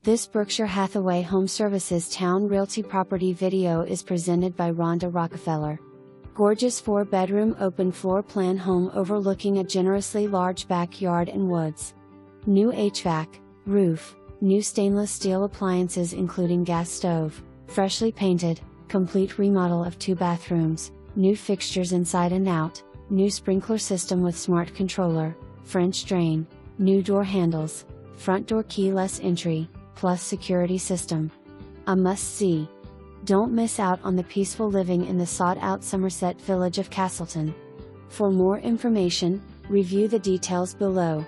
This Berkshire Hathaway HomeServices Towne Realty property video is presented by Rhonda Rockefeller. Gorgeous 4-bedroom open floor plan home overlooking a generously large backyard and woods. New HVAC, roof, new stainless steel appliances including gas stove, freshly painted, complete remodel of 2 bathrooms, new fixtures inside and out, new sprinkler system with smart controller, French drain, new door handles, front door keyless entry, plus security system. A must-see. Don't miss out on the peaceful living in the sought-out Somerset village of Castleton. For more information, review the details below.